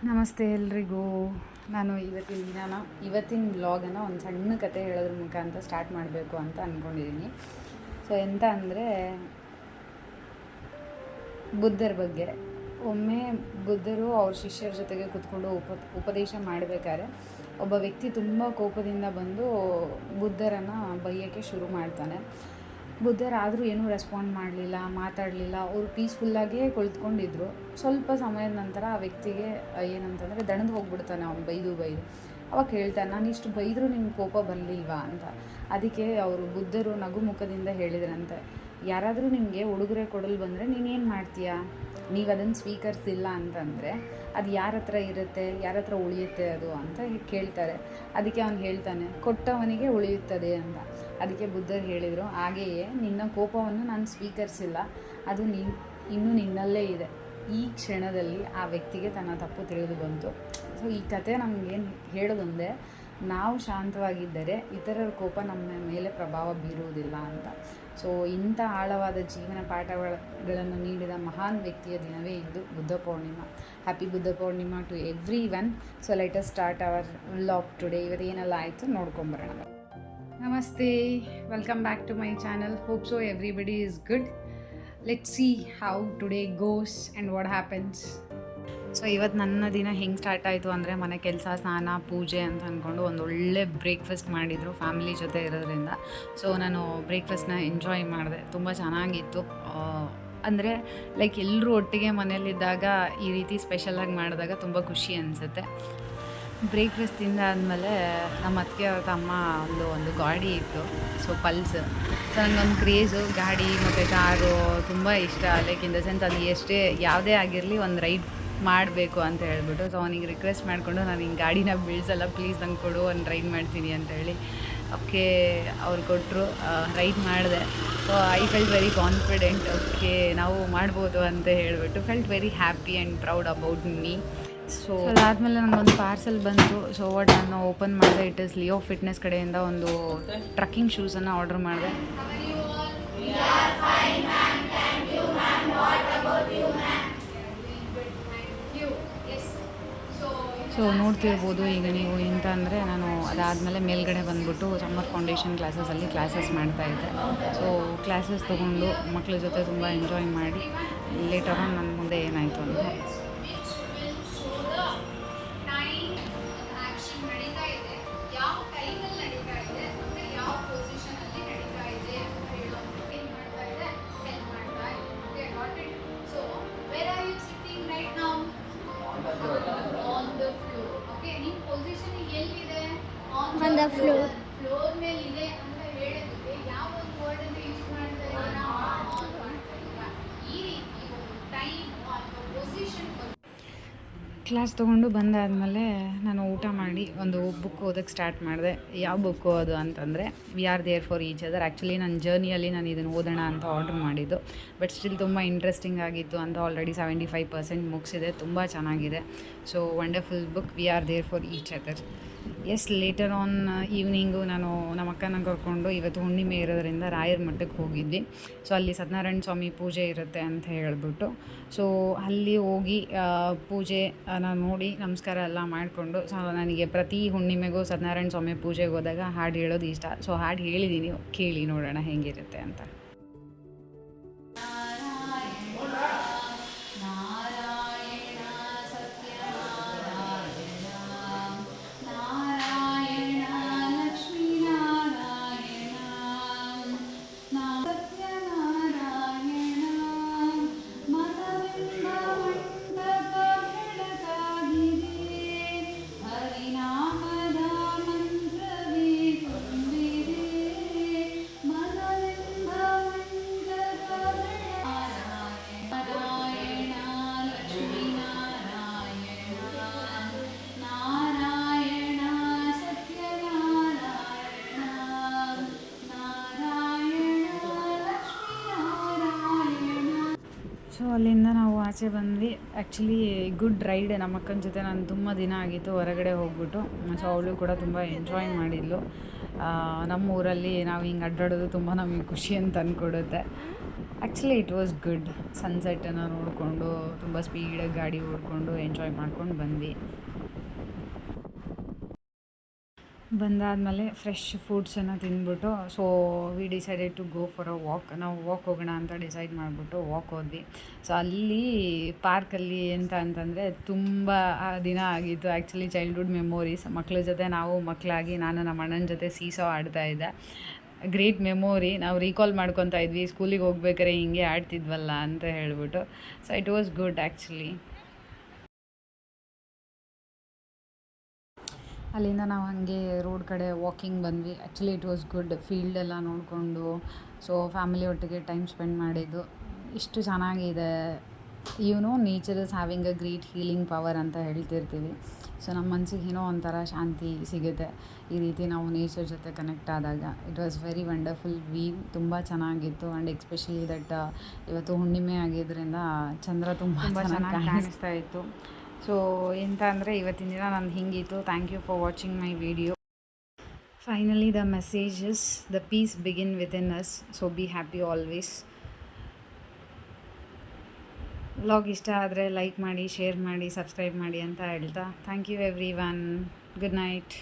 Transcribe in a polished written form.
ನಮಸ್ತೆ ಎಲ್ರಿಗೂ. ನಾನು ಇವತ್ತಿನ ವ್ಲಾಗನ್ನು ಒಂದು ಸಣ್ಣ ಕತೆ ಹೇಳೋದ್ರ ಮುಖಾಂತರ ಸ್ಟಾರ್ಟ್ ಮಾಡಬೇಕು ಅಂತ ಅಂದ್ಕೊಂಡಿದ್ದೀನಿ. ಸೊ ಎಂತ ಅಂದರೆ, ಬುದ್ಧರ ಬಗ್ಗೆ. ಒಮ್ಮೆ ಬುದ್ಧರು ಅವ್ರ ಶಿಷ್ಯರ ಜೊತೆಗೆ ಕೂತ್ಕೊಂಡು ಉಪದೇಶ ಮಾಡಬೇಕಾದ್ರೆ ಒಬ್ಬ ವ್ಯಕ್ತಿ ತುಂಬ ಕೋಪದಿಂದ ಬಂದು ಬುದ್ಧರನ್ನು ಬೈಯೋಕ್ಕೆ ಶುರು ಮಾಡ್ತಾನೆ. ಬುದ್ಧರಾದರೂ ಏನೂ ರೆಸ್ಪಾಂಡ್ ಮಾಡಲಿಲ್ಲ, ಮಾತಾಡಲಿಲ್ಲ. ಅವರು ಪೀಸ್ಫುಲ್ಲಾಗೇ ಕುಳಿತುಕೊಂಡಿದ್ರು. ಸ್ವಲ್ಪ ಸಮಯದ ನಂತರ ಆ ವ್ಯಕ್ತಿಗೆ ಏನಂತಂದರೆ ದಣದು ಹೋಗ್ಬಿಡ್ತಾನೆ ಅವ್ನು ಬೈದು. ಅವಾಗ ಹೇಳ್ತಾನೆ, ನಾನು ಇಷ್ಟು ಬೈದರೂ ನಿಮ್ಗೆ ಕೋಪ ಬರಲಿಲ್ವಾ ಅಂತ. ಅದಕ್ಕೆ ಅವರು ಬುದ್ಧರು ನಗು ಮುಖದಿಂದ ಹೇಳಿದ್ರಂತೆ, ಯಾರಾದರೂ ನಿಮಗೆ ಉಡುಗೊರೆ ಕೊಡಲು ಬಂದರೆ ನೀನೇನು ಮಾಡ್ತೀಯಾ? ನೀವು ಅದನ್ನು ಸ್ವೀಕರಿಸಿಲ್ಲ ಅಂತಂದರೆ ಅದು ಯಾರ ಹತ್ರ ಇರುತ್ತೆ, ಯಾರ ಹತ್ರ ಉಳಿಯುತ್ತೆ ಅದು ಅಂತ ಕೇಳ್ತಾರೆ. ಅದಕ್ಕೆ ಅವನು ಹೇಳ್ತಾನೆ, ಕೊಟ್ಟವನಿಗೆ ಉಳಿಯುತ್ತದೆ ಅಂತ. ಅದಕ್ಕೆ ಬುದ್ಧರು ಹೇಳಿದರು, ಹಾಗೆಯೇ ನಿನ್ನ ಕೋಪವನ್ನು ನಾನು ಸ್ವೀಕರಿಸಿಲ್ಲ, ಅದು ಇನ್ನೂ ನಿನ್ನಲ್ಲೇ ಇದೆ. ಈ ಕ್ಷಣದಲ್ಲಿ ಆ ವ್ಯಕ್ತಿಗೆ ತನ್ನ ತಪ್ಪು ತಿಳಿದು ಬಂತು. ಸೊ ಈ ಕತೆ ನಮಗೇನು ಹೇಳೋದೊಂದೇ, ನಾವು ಶಾಂತವಾಗಿದ್ದರೆ ಇತರರ ಕೋಪ ನಮ್ಮ ಮೇಲೆ ಪ್ರಭಾವ ಬೀರುವುದಿಲ್ಲ ಅಂತ. ಸೊ ಇಂಥ ಆಳವಾದ ಜೀವನ ಪಾಠಗಳನ್ನು ನೀಡಿದ ಮಹಾನ್ ವ್ಯಕ್ತಿಯ ದಿನವೇ ಇಂದು Buddha Purnima. Happy Buddha Purnima to everyone. So let us start our vlog today. ಇವತ್ತು ಏನೆಲ್ಲ ಆಯಿತು ನೋಡ್ಕೊಂಬರೋಣ. ನಮಸ್ತೆ, welcome back to my channel. Hope so everybody is good. Let's see how today goes and what happens. So ಇವತ್ತು ನನ್ನ ದಿನ ಹೆಂಗೆ ಸ್ಟಾರ್ಟ್ ಆಯಿತು ಅಂದರೆ, ಮನೆ ಕೆಲಸ, ಸ್ನಾನ, ಪೂಜೆ ಅಂತ ಅಂದ್ಕೊಂಡು ಒಂದು ಒಳ್ಳೆ ಬ್ರೇಕ್ಫಾಸ್ಟ್ ಮಾಡಿದರು ಫ್ಯಾಮಿಲಿ ಜೊತೆ ಇರೋದ್ರಿಂದ. ಸೊ ನಾನು ಬ್ರೇಕ್ಫಾಸ್ಟ್ನ ಎಂಜಾಯ್ ಮಾಡಿದೆ, ತುಂಬ ಚೆನ್ನಾಗಿತ್ತು. ಅಂದರೆ ಲೈಕ್ ಎಲ್ಲರೂ ಒಟ್ಟಿಗೆ ಮನೇಲಿದ್ದಾಗ ಈ ರೀತಿ ಸ್ಪೆಷಲಾಗಿ ಮಾಡಿದಾಗ ತುಂಬ ಖುಷಿ ಅನಿಸುತ್ತೆ. ಬ್ರೇಕ್ಫಾಸ್ಟ್ ತಿಂದಾದಮೇಲೆ ನಮ್ಮ ಅತ್ತಿಗೆ ಅವ್ರ ತಮ್ಮ ಒಂದು ಗಾಡಿ ಇತ್ತು, ಸೊ ಪಲ್ಸ್. ಸೊ ನನಗೊಂದು ಕ್ರೇಜು, ಗಾಡಿ ಮತ್ತು ಕಾರು ತುಂಬ ಇಷ್ಟ. ಲೈಕ್ ಇನ್ ದ ಸೆನ್ಸ್ ಅದು ಯಾವುದೇ ಆಗಿರಲಿ ಒಂದು ರೈಡ್ ಮಾಡಬೇಕು ಅಂತ ಹೇಳ್ಬಿಟ್ಟು. ಸೊ ಅವನಿಗೆ ರಿಕ್ವೆಸ್ಟ್ ಮಾಡಿಕೊಂಡು, ನಾನು ಹಿಂಗೆ ಗಾಡಿನ ಬೀಳ್ಸಲ್ಲ, ಪ್ಲೀಸ್ ನಂಗೆ ಕೊಡು, ಒಂದು ರೈಡ್ ಮಾಡ್ತೀನಿ ಅಂತೇಳಿ. ಓಕೆ ಅವ್ರು ಕೊಟ್ಟರು, ರೈಡ್ ಮಾಡಿದೆ. So I felt very confident. Okay ನಾವು ಮಾಡ್ಬೋದು ಅಂತ ಹೇಳಿಬಿಟ್ಟು felt very happy and proud about me. So ಅದಾದಮೇಲೆ ನನಗೊಂದು ಪಾರ್ಸೆಲ್ ಬಂತು. ಸೊ ನಾನು ಓಪನ್ ಮಾಡಿದೆ. ಇಟ್ ಇಸ್ ಲಿಯೋ ಫಿಟ್ನೆಸ್ ಕಡೆಯಿಂದ ಒಂದು ಟ್ರಕ್ಕಿಂಗ್ ಶೂಸನ್ನು ಆರ್ಡರ್ ಮಾಡಿದೆ. ಸೊ ನೋಡ್ತಿರ್ಬೋದು ಈಗ ನೀವು. ಎಂತ ಅಂದರೆ, ನಾನು ಅದಾದಮೇಲೆ ಮೇಲ್ಗಡೆ ಬಂದುಬಿಟ್ಟು ಸಮ್ಮರ್ ಫೌಂಡೇಶನ್ ಕ್ಲಾಸಸ್ ಮಾಡ್ತಾಯಿದ್ದೆ. ಸೊ ಕ್ಲಾಸಸ್ ತೊಗೊಂಡು ಮಕ್ಕಳ ಜೊತೆ ತುಂಬ ಎಂಜಾಯ್ ಮಾಡಿ ಲೇಟರ್ ಆನ್ ನನ್ನ ಮುಂದೆ ಏನಾಯಿತು ಅಂತ. On the floor. ಫ್ಲೋರ್ ಮೇಲೆ ಇದೆ ಅಂತ ಹೇಳಿದ್ರೆ ಯಾವ ಒಂದು ವರ್ಡ್ ಅಂತ ಯೂಸ್ ಮಾಡ್ತಾ ಇದ್ದೀರಾ? ಈ ರೀತಿ ಒಂದು ಟೈಮ್ ಅಥವಾ ಪೊಸಿಷನ್. ಕ್ಲಾಸ್ ತೊಗೊಂಡು ಬಂದಾದಮೇಲೆ ನಾನು ಊಟ ಮಾಡಿ ಒಂದು ಬುಕ್ ಓದೋಕ್ಕೆ ಸ್ಟಾರ್ಟ್ ಮಾಡಿದೆ. ಯಾವ ಬುಕ್ಕು ಅದು ಅಂತಂದರೆ we are there for each other. Actually ನನ್ನ ಜರ್ನಿಯಲ್ಲಿ ನಾನು ಇದನ್ನು ಓದೋಣ ಅಂತ ಆರ್ಡ್ರ್ ಮಾಡಿದ್ದು, ಬಟ್ ಸ್ಟಿಲ್ ತುಂಬ ಇಂಟ್ರೆಸ್ಟಿಂಗ್ ಆಗಿತ್ತು ಅಂತ ಆಲ್ರೆಡಿ 75% ಮುಗಿಸಿದೆ. ತುಂಬ ಚೆನ್ನಾಗಿದೆ. So wonderful book, we are there for each other. Yes, later on evening ನಾನು ನಮ್ಮ ಅಕ್ಕನ ಕರ್ಕೊಂಡು, ಇವತ್ತು ಹುಣ್ಣಿಮೆ ಇರೋದ್ರಿಂದ ರಾಯರ ಮಠಕ್ಕೆ ಹೋಗಿದ್ವಿ. ಸೊ ಅಲ್ಲಿ ಸತ್ಯನಾರಾಯಣ ಸ್ವಾಮಿ ಪೂಜೆ ಇರುತ್ತೆ ಅಂತ ಹೇಳ್ಬಿಟ್ಟು, ಸೊ ಅಲ್ಲಿ ಹೋಗಿ ಪೂಜೆ ನಾನು ನೋಡಿ ನಮಸ್ಕಾರ ಎಲ್ಲ ಮಾಡಿಕೊಂಡು, ಸೊ ನನಗೆ ಪ್ರತಿ ಹುಣ್ಣಿಮೆಗೂ ಸತ್ಯನಾರಾಯಣ ಸ್ವಾಮಿ ಪೂಜೆಗೆ ಹೋದಾಗ ಹಾಡು ಹೇಳೋದು ಇಷ್ಟ. ಸೊ ಹಾಡು ಹೇಳಿದ್ದೀನಿ, ಕೇಳಿ ನೋಡೋಣ ಹೇಗಿರುತ್ತೆ ಅಂತ. ಸೊ ಅಲ್ಲಿಂದ ನಾವು ಆಚೆ ಬಂದ್ವಿ. Actually good ride. ನಮ್ಮ ಅಕ್ಕನ ಜೊತೆ ನಾನು ತುಂಬ ದಿನ ಆಗಿತ್ತು ಹೊರಗಡೆ ಹೋಗ್ಬಿಟ್ಟು. ಸೊ ಅವಳು ಕೂಡ ತುಂಬ ಎಂಜಾಯ್ ಮಾಡಿದ್ಲು. ನಮ್ಮ ಊರಲ್ಲಿ ನಾವು ಹಿಂಗೆ ಅಡ್ಡಾಡೋದು ತುಂಬ ನಮಗೆ ಖುಷಿ ಅಂತ ಅಂದ್ಕೊಡುತ್ತೆ. Actually it was good. ಸನ್ಸೆಟ್ಟನ್ನು ನೋಡಿಕೊಂಡು ತುಂಬ ಸ್ಪೀಡಾಗಿ ಗಾಡಿ ಓಡಿಕೊಂಡು ಎಂಜಾಯ್ ಮಾಡ್ಕೊಂಡು ಬಂದ್ವಿ. ಬಂದಾದಮೇಲೆ ಫ್ರೆಶ್ ಫುಡ್ಸನ್ನು ತಿಂದ್ಬಿಟ್ಟು so we decided to go for a walk. ನಾವು ವಾಕ್ ಹೋಗೋಣ ಅಂತ ಡಿಸೈಡ್ ಮಾಡಿಬಿಟ್ಟು ವಾಕ್ ಹೋದ್ವಿ. ಸೊ ಅಲ್ಲಿ ಪಾರ್ಕಲ್ಲಿ ಎಂತ ಅಂತಂದರೆ ತುಂಬ ದಿನ ಆಗಿತ್ತು ಆ್ಯಕ್ಚುಲಿ ಚೈಲ್ಡ್ಹುಡ್ ಮೆಮೊರೀಸ್. ಮಕ್ಳ ಜೊತೆ ನಾವು ಮಕ್ಕಳಾಗಿ ನಾನು ನಮ್ಮ ಅಣ್ಣನ ಜೊತೆ ಸೀಸೋ ಆಡ್ತಾಯಿದ್ದೆ. Great memory. ನಾವು ರೀಕಾಲ್ ಮಾಡ್ಕೊತಾ ಇದ್ವಿ ಸ್ಕೂಲಿಗೆ ಹೋಗ್ಬೇಕಾರೆ ಹಿಂಗೆ ಆಡ್ತಿದ್ವಲ್ಲ ಅಂತ ಹೇಳ್ಬಿಟ್ಟು. So it was good actually. ಅಲ್ಲಿಂದ ನಾವು ಹಾಗೆ ರೋಡ್ ಕಡೆ ವಾಕಿಂಗ್ ಬಂದ್ವಿ. Actually it was good. ಫೀಲ್ಡೆಲ್ಲ ನೋಡಿಕೊಂಡು ಸೊ ಫ್ಯಾಮಿಲಿ ಒಟ್ಟಿಗೆ ಟೈಮ್ ಸ್ಪೆಂಡ್ ಮಾಡಿದ್ದು ಇಷ್ಟು ಚೆನ್ನಾಗಿದೆ. Nature is having a great healing power ಅಂತ ಹೇಳ್ತಿರ್ತೀವಿ. ಸೊ ನಮ್ಮ ಮನಸ್ಸಿಗೆ ಏನೋ ಒಂಥರ ಶಾಂತಿ ಸಿಗುತ್ತೆ ಈ ರೀತಿ ನಾವು ನೇಚರ್ ಜೊತೆ ಕನೆಕ್ಟ್ ಆದಾಗ. It was very wonderful view. ತುಂಬ ಚೆನ್ನಾಗಿತ್ತು. ಆ್ಯಂಡ್ ಎಕ್ಸ್ಪೆಷಲಿ ದಟ್ ಇವತ್ತು ಹುಣ್ಣಿಮೆ ಆಗಿದ್ದರಿಂದ ಚಂದ್ರ ತುಂಬ ಚೆನ್ನಾಗಿ ಕಾಣಿಸ್ತಾ ಇತ್ತು. ಸೊ ಎಂತ ಅಂದರೆ ಇವತ್ತಿನ ದಿನ ನಂದು ಹಿಂಗಿತ್ತು. Thank you for watching my video. Finally the message is the peace begin within us. So be happy always. Vlog ಇಷ್ಟ ಆದರೆ ಲೈಕ್ ಮಾಡಿ, ಶೇರ್ ಮಾಡಿ, ಸಬ್ಸ್ಕ್ರೈಬ್ ಮಾಡಿ ಅಂತ ಹೇಳ್ತಾ thank you everyone. Good night.